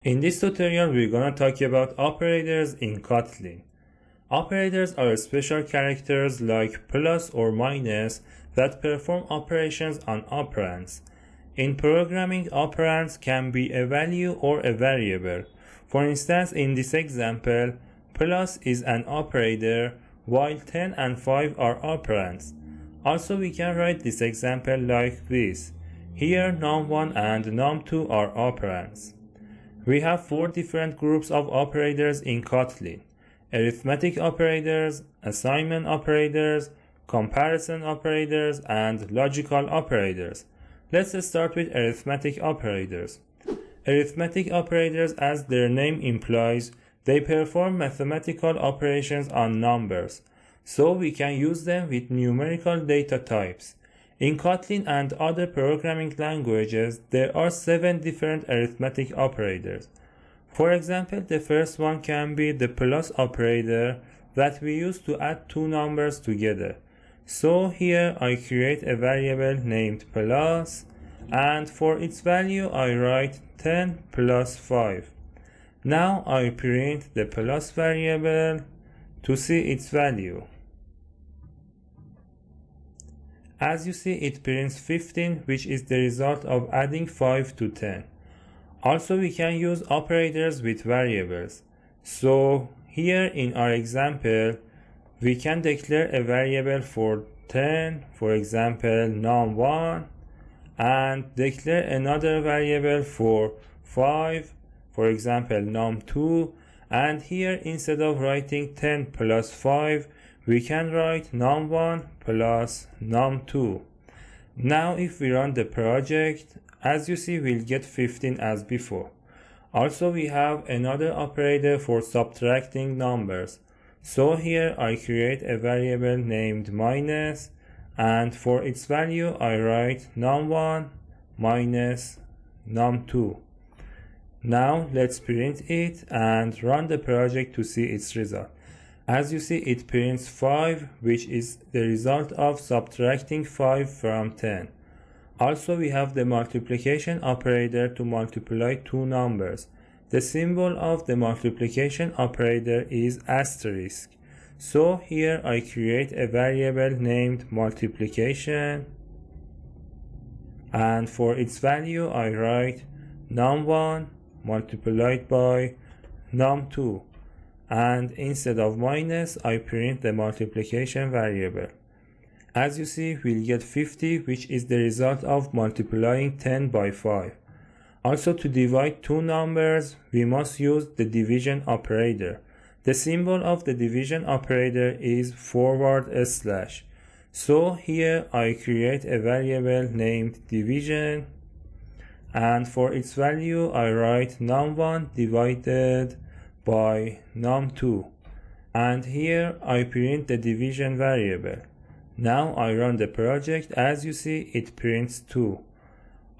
In this tutorial, we're gonna talk about operators in Kotlin. Operators are special characters like plus or minus that perform operations on operands. In programming, operands can be a value or a variable. For instance, in this example, plus is an operator while 10 and 5 are operands. Also, we can write this example like this. Here, num1 and num2 are operands. We have 4 different groups of operators in Kotlin: arithmetic operators, assignment operators, comparison operators, and logical operators. Let's start with arithmetic operators. Arithmetic operators, as their name implies, they perform mathematical operations on numbers, so we can use them with numerical data types. In Kotlin and other programming languages, there are 7 different arithmetic operators. For example, the first one can be the plus operator that we use to add 2 numbers together. So here I create a variable named plus, and for its value I write 10 plus 5. Now I print the plus variable to see its value. As you see, it prints 15, which is the result of adding 5 to 10. Also, we can use operators with variables. So here in our example, we can declare a variable for 10, for example num1, and declare another variable for 5, for example num2, and here instead of writing 10 plus 5, we can write num1 plus num2. Now if we run the project, as you see, we'll get 15 as before. Also, we have another operator for subtracting numbers. So here I create a variable named minus, and for its value I write num1 minus num2. Now let's print it and run the project to see its result. As you see, it prints 5, which is the result of subtracting 5 from 10. Also, we have the multiplication operator to multiply 2 numbers. The symbol of the multiplication operator is asterisk. So here I create a variable named multiplication, and for its value I write num1 multiplied by num2. And instead of minus, I print the multiplication variable. As you see, we'll get 50, which is the result of multiplying 10 by 5. Also, to divide 2 numbers, we must use the division operator. The symbol of the division operator is forward slash. So here I create a variable named division, and for its value I write num1 divided by num2, and here I print the division variable. Now I run the project. As you see, it prints 2.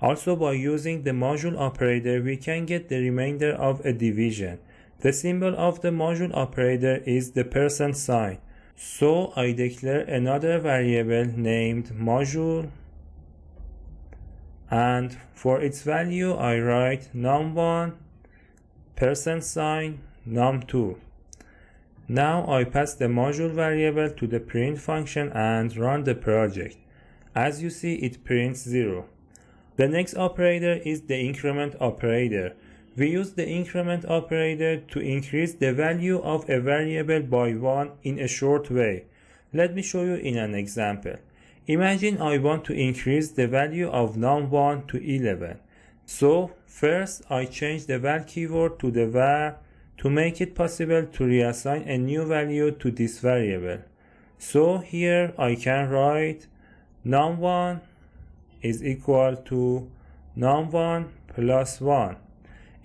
Also, by using the module operator, we can get the remainder of a division. The symbol of the module operator is the %sign. So I declare another variable named module, and for its value I write num1 %sign num2. Now I pass the module variable to the print function and run the project. As you see, it prints 0. The next operator is the increment operator. We use the increment operator to increase the value of a variable by 1 in a short way. Let me show you in an example. Imagine I want to increase the value of num1 to 11. So first I change the val keyword to the var to make it possible to reassign a new value to this variable. So here I can write num1 is equal to num1 plus 1.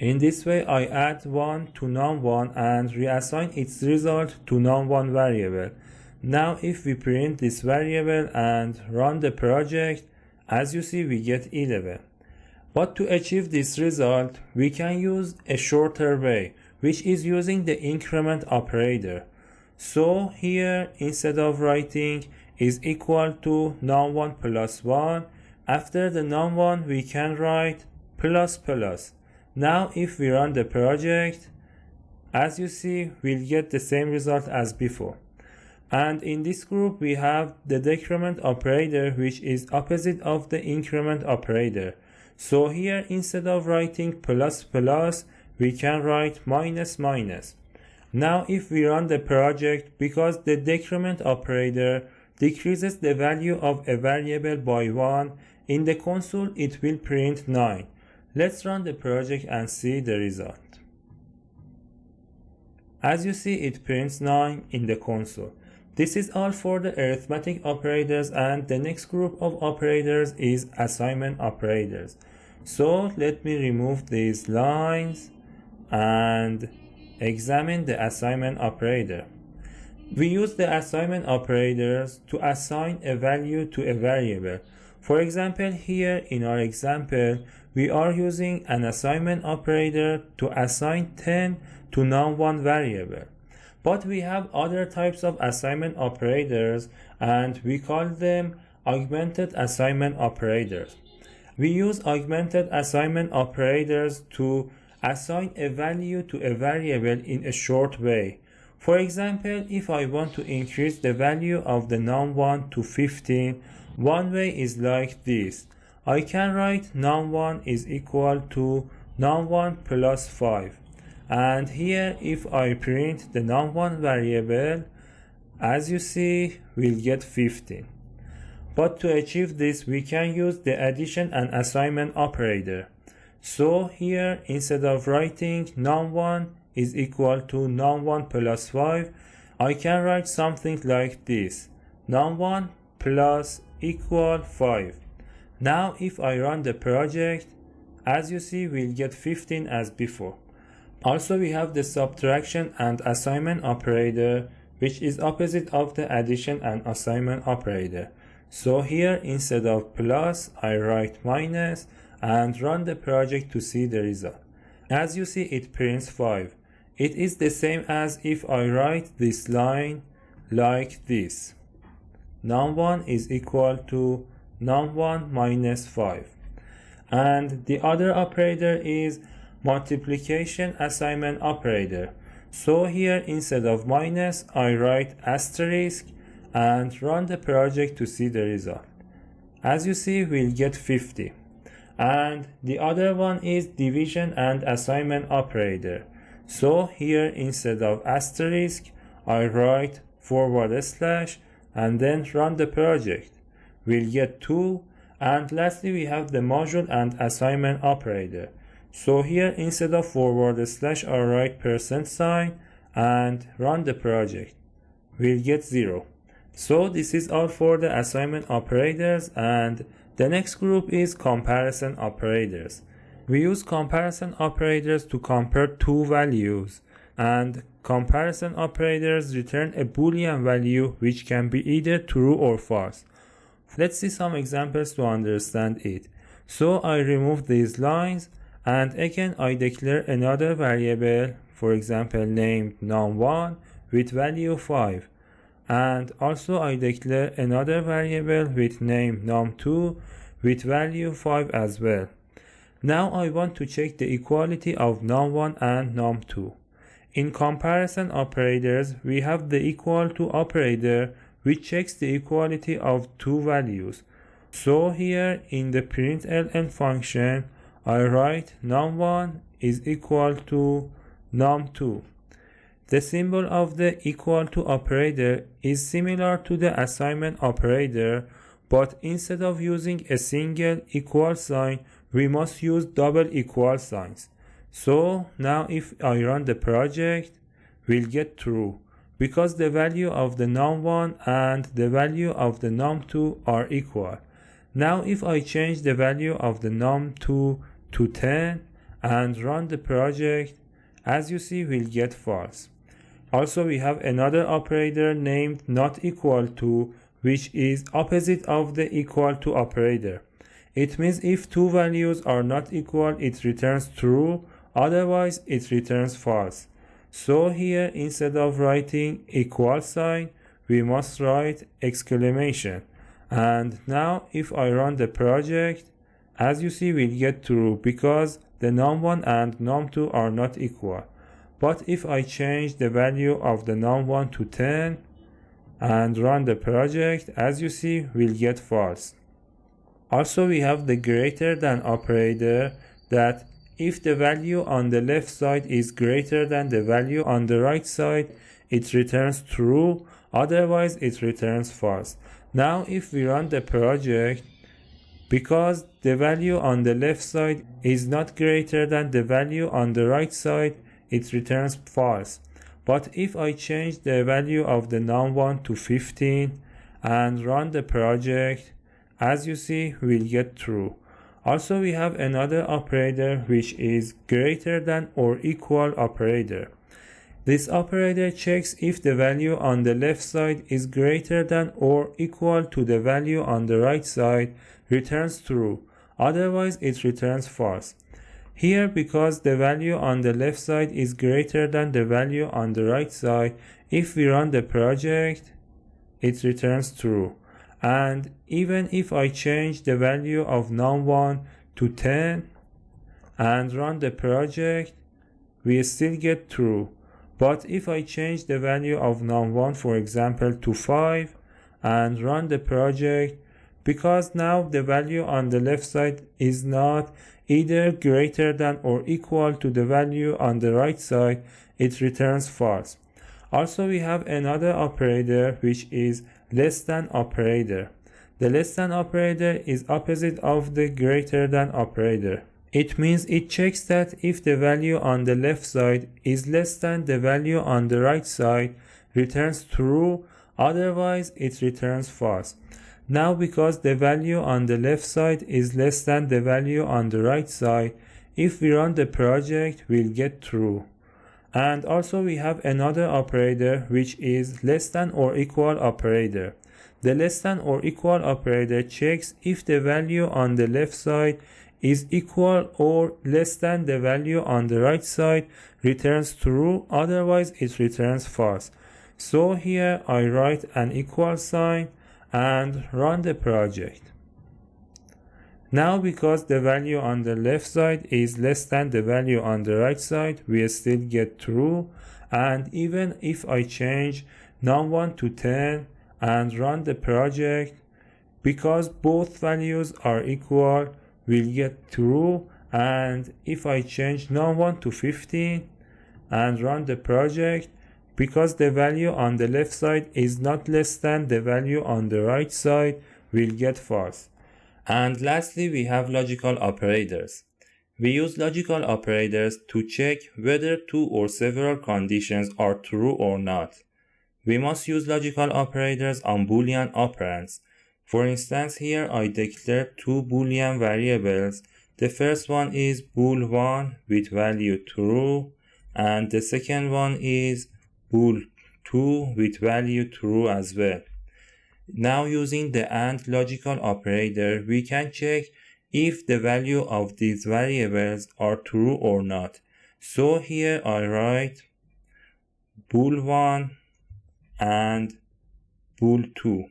In this way I add 1 to num1 and reassign its result to num1 variable. Now if we print this variable and run the project, as you see, we get 11. But to achieve this result, we can use a shorter way, which is using the increment operator. So here, instead of writing is equal to num1 plus 1, after the num1 we can write plus plus. Now if we run the project, as you see, we'll get the same result as before. And in this group we have the decrement operator, which is opposite of the increment operator. So here instead of writing plus plus, we can write minus minus. Now if we run the project, because the decrement operator decreases the value of a variable by 1, in the console it will print 9. Let's run the project and see the result. As you see, it prints 9 in the console. This is all for the arithmetic operators, and the next group of operators is assignment operators. So let me remove these lines and examine the assignment operator. We use the assignment operators to assign a value to a variable. For example, here in our example, we are using an assignment operator to assign 10 to num1 variable. But we have other types of assignment operators, and we call them augmented assignment operators. We use augmented assignment operators to assign a value to a variable in a short way. For example, if I want to increase the value of the num1 to 15, one way is like this. I can write num1 is equal to num1 plus 5. And here if I print the num1 variable, as you see, we'll get 15. But to achieve this, we can use the addition and assignment operator. So here, instead of writing num1 is equal to num1 plus 5, I can write something like this: num1 plus equal 5. Now if I run the project, as you see, we'll get 15 as before. Also we have the subtraction and assignment operator, which is opposite of the addition and assignment operator. So here instead of plus, I write minus and run the project to see the result. As you see, it prints 5. It is the same as if I write this line like this: num1 is equal to num1 minus 5. And the other operator is multiplication assignment operator. So here instead of minus, I write asterisk and run the project to see the result. As you see, we'll get 50. And the other one is division and assignment operator. So here instead of asterisk, I write / and then run the project. We'll get 2. And lastly, we have the module and assignment operator. So here instead of / I write %, and run the project. We'll get 0. So this is all for the assignment operators, and the next group is comparison operators. We use comparison operators to compare two values, and comparison operators return a Boolean value which can be either true or false. Let's see some examples to understand it. So I remove these lines, and again I declare another variable, for example named num1 with value 5. And also I declare another variable with name num2 with value 5 as well. Now I want to check the equality of num1 and num2. In comparison operators, we have the equal to operator, which checks the equality of two values. So here in the println function, I write num1 is equal to num2. The symbol of the equal to operator is similar to the assignment operator, but instead of using a single equal sign, we must use double equal signs. So now if I run the project, we'll get true, because the value of the num1 and the value of the num2 are equal. Now if I change the value of the num2 to 10 and run the project, as you see, we'll get false. Also we have another operator named not equal to, which is opposite of the equal to operator. It means if two values are not equal, it returns true, otherwise it returns false. So here instead of writing equal sign, we must write exclamation. And now if I run the project, as you see, we'll get true, because the num1 and num2 are not equal. But if I change the value of the num1 to 10 and run the project, as you see, we'll get false. Also, we have the greater than operator, that if the value on the left side is greater than the value on the right side, it returns true, otherwise it returns false. Now if we run the project, because the value on the left side is not greater than the value on the right side, it returns false. But if I change the value of the num1 to 15 and run the project, as you see, we'll get true. Also, we have another operator which is greater than or equal operator. This operator checks if the value on the left side is greater than or equal to the value on the right side, returns true, otherwise it returns false. Here, because the value on the left side is greater than the value on the right side, if we run the project, it returns true. And even if I change the value of num1 to 10 and run the project, we still get true. But if I change the value of num1, for example, to 5 and run the project, because now the value on the left side is not either greater than or equal to the value on the right side, it returns false. Also, we have another operator which is less than operator. The less than operator is opposite of the greater than operator. It means it checks that if the value on the left side is less than the value on the right side, returns true, otherwise it returns false. Now, because the value on the left side is less than the value on the right side, if we run the project, we'll get true. And also we have another operator which is less than or equal operator. The less than or equal operator checks if the value on the left side is equal or less than the value on the right side, returns true, otherwise it returns false. So here I write an equal sign and run the project. Now, because the value on the left side is less than the value on the right side, we still get true. And even if I change num1 to 10 and run the project, because both values are equal, we'll get true. And if I change num1 to 15 and run the project, because the value on the left side is not less than the value on the right side, we'll get false. And lastly, we have logical operators. We use logical operators to check whether two or several conditions are true or not. We must use logical operators on Boolean operands. For instance, here I declare two Boolean variables. The first one is bool1 with value true, and the second one is bool2 with value true as well. Now, using the AND logical operator, we can check if the value of these variables are true or not. So here I write bool1 and bool2.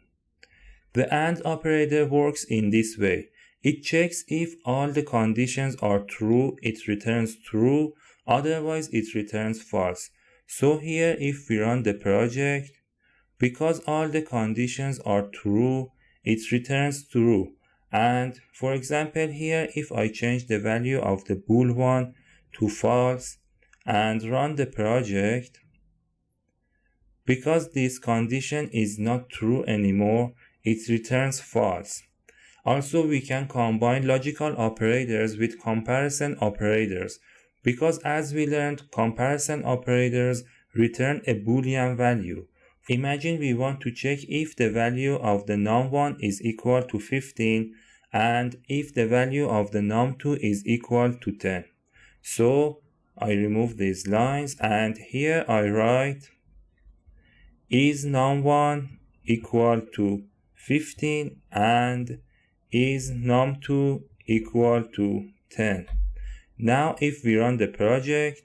The AND operator works in this way. It checks if all the conditions are true, it returns true, otherwise it returns false. So here if we run the project, because all the conditions are true, it returns true. And for example here, if I change the value of the bool1 to false and run the project, because this condition is not true anymore, it returns false. Also, we can combine logical operators with comparison operators, because as we learned, comparison operators return a Boolean value. Imagine we want to check if the value of the num1 is equal to 15 and if the value of the num2 is equal to 10. So I remove these lines and here I write is num1 equal to 15 and is num2 equal to 10. Now if we run the project,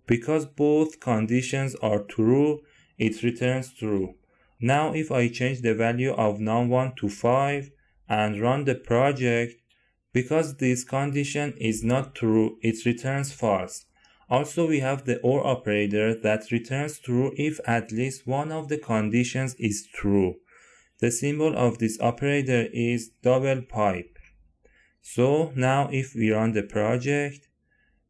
because both conditions are true, it returns true. Now if I change the value of num1 to 5 and run the project, Because this condition is not true, it returns false. Also, we have the OR operator that returns true if at least one of the conditions is true. The symbol of this operator is double pipe. So now if we run the project,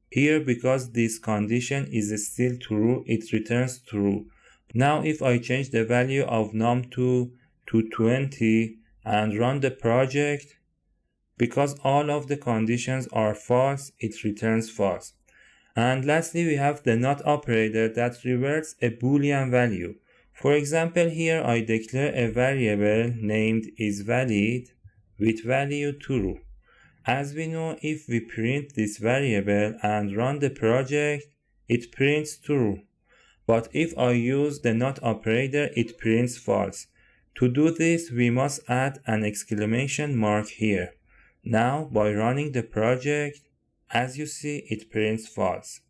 here because this condition is still true, it returns true. Now if I change the value of num2 to 20 and run the project, because all of the conditions are false, it returns false. And lastly, we have the NOT operator that reverts a Boolean value. For example, here I declare a variable named isValid with value true. As we know, if we print this variable and run the project, it prints true. But if I use the NOT operator, it prints false. To do this, we must add an exclamation mark here. Now, by running the project, as you see, it prints false.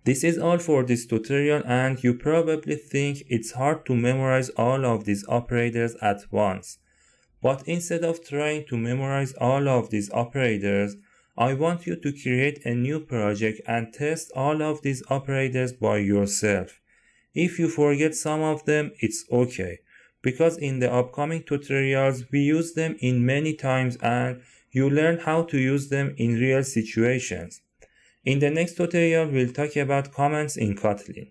This is all for this tutorial, and you probably think it's hard to memorize all of these operators at once. But instead of trying to memorize all of these operators, I want you to create a new project and test all of these operators by yourself. If you forget some of them, it's okay, because in the upcoming tutorials we use them in many times and you learn how to use them in real situations. In the next tutorial, we'll talk about comments in Kotlin.